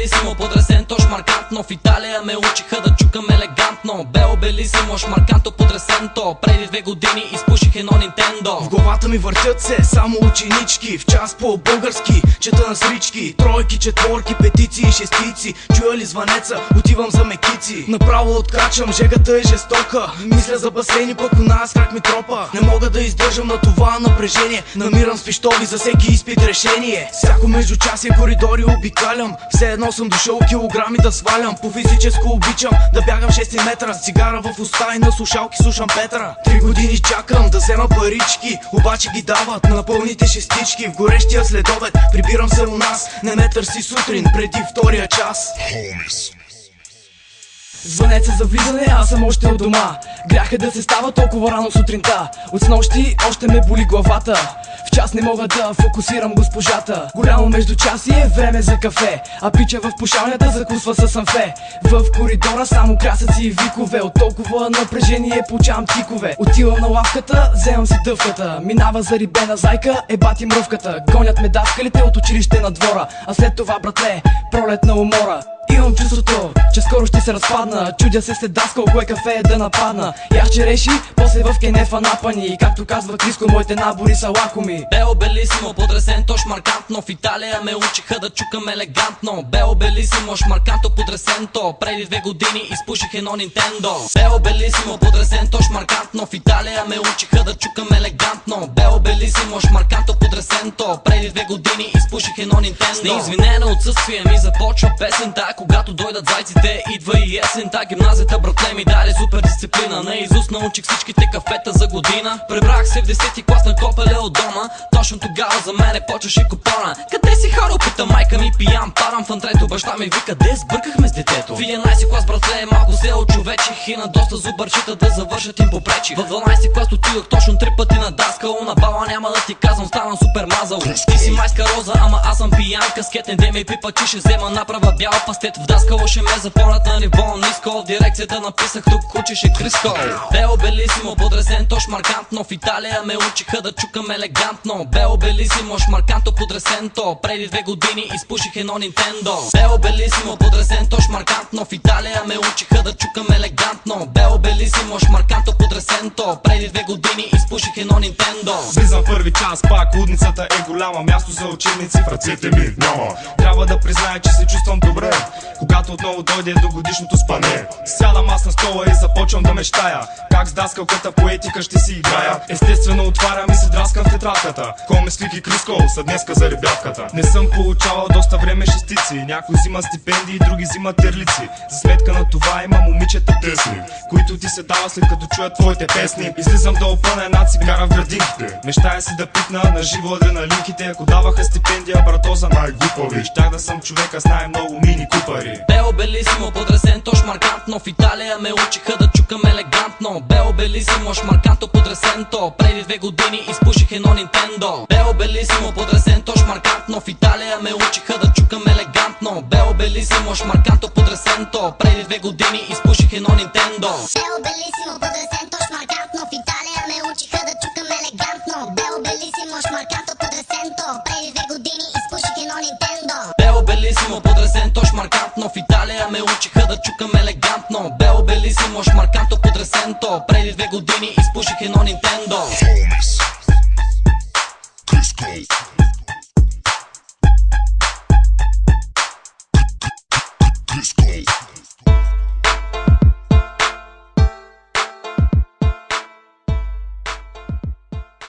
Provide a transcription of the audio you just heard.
белисимо, подресенто, шмаркантно. В Италия ме учиха да чукам елегантно. Бело белисимо, шмарканто, подресенто. Преди 2 години изпуших едно Нинтендо. В главата ми въртят се само ученички. В час по-български чета на срички. Тройки, четворки, петици и шестици. Чуя ли звънеца, отивам за мекици. Направо откачам, жегата е жестока. Мисля за басейни, пък у нас крак ми тропа. Не мога да издържам на това напрежение. Намирам с пищови за всеки изпит решение. Всяко междучасие коридори обикалям. Все едно съм дошъл килограми да свалям. По физическо обичам да бягам 6 метра. С цигара в уста и на слушалки слушам Петра. 3 години чакам да взема парички, обаче ги дават на пълните шестички. В горещия следобед прибирам се у нас. Не ме търси сутрин преди втория час. Звънец за влизане, аз съм още от дома. Грях е да се става толкова рано сутринта. От снощи още ме боли главата. В час не мога да фокусирам госпожата. Голямо междучасие, време за кафе. А пича в пушалнята закусва със санфе. В коридора само крясъци и викове. От толкова напрежение получавам тикове. Отивам на лавката, вземам си дъвката. Минава зарибена зайка, бати мръвката. Гонят ме даскалите от училище на двора. А след това, братле, пролетна умора. Имам чувството, че скоро ще се разпадна. Чудя се след даскал, кое кафе е да нападна. Ях череши, после в кенефа напани. Както казва Криско, моите набори са лакоми. Бело белисимо, подресенто, шмаркантно. В Италия ме учиха да чукам елегантно. Бело белисимо, шмарканто, подресенто. Преди 2 години изпуших едно Нинтендо. Бело белисимо, подресенто, шмаркантно. В Италия ме учиха да чукам елегантно. Бело белисимо, шмарканто, подресенто. Преди 2 години изпуших едно Нинтендо. С неизвинено отсъствие ми започва песента. Когато дойдат зайците, идва и есента. Гимназията, братле, ми даде супер дисциплина. Наизуст научих всичките кафета за година. Пребрах се в 10-ти клас на Копеле от дома. Точно тогава за мене почваше купона. Къде си хоро, пита майка ми, пиян парам. В антрето баща ми вика, де сбъркахме с детето. В 11-ти клас, братле, малко се очовечих. И на доста зубърчета да завършат им попречих. В 12-ти клас отидох точно 3 пъти на даскал. На бала няма да ти казвам, ставам супер мазал. Ти си майска роза, ама аз съм пиян. Каскетен де ми пипа, че ще взема направа бяла пастет. В даскало ще ме запълнат на ниво ниско. В дирекцията написах, тук учеше Криско. Бело белисимо, подресенто, шмаркантно. В Италия ме учиха да чукам елегантно. Бело белисимо, шмарканто, подресенто. Преди 2 години изпуших едно Нинтендо. Бело белисимо, подресенто, шмаркантно. В Италия ме учиха да чукам елегантно. Бело белисимо, шмарканто, подресенто. Преди 2 години изпуших едно Нинтендо. Влизам първи час, пак лудницата е голяма. Място за ученици в ръцете ми няма. Трябва да призная, че се чувствам добре, когато отново дойде до годишното спане. Сядам аз на стола и започвам да мечтая как с даскалката по етика ще си играя. Естествено отварям и се драскам в тетрадката. Ко ме свики Криско, са днеска за ребятката. Не съм получавал доста време шестици. Някой взима стипендии, други взимат терлици. За сметка на това има момичета тесни, които ти се дава след като чуят твоите песни. Излизам да опъна една цигара в градинките. Мечтая си да пипна на живо адреналинките. Ако даваха стипендия, брато, за най-глупави, щях да съм човека с най-много мини купари. Бело белисимо, подресенто, шмаркантно. В Италия ме учиха да чукам елегантно. Бело белисимо, шмарканто, подресенто. Преди 2 години изпуших едно Нинтендо. Бело белисимо, подресенто, шмаркантно. В Италия ме учиха да чукам елегантно. Бело белисимо, шмарканто, подресенто. Преди 2 години изпуших едно Нинтендо. Бело белисимо, подресенто, шмаркантно. В Италия ме учиха да чукам елегантно. Бело белисимо, шмарканто, подресенто. Преди 2 години изпуших едно Нинтендо. Бело белисимо, подресенто, шмаркантно. В Италия ме учиха да чукам елегантно. Бело белисимо, шмарканто, подресенто. Преди 2 години изпуших едно Нинтендо.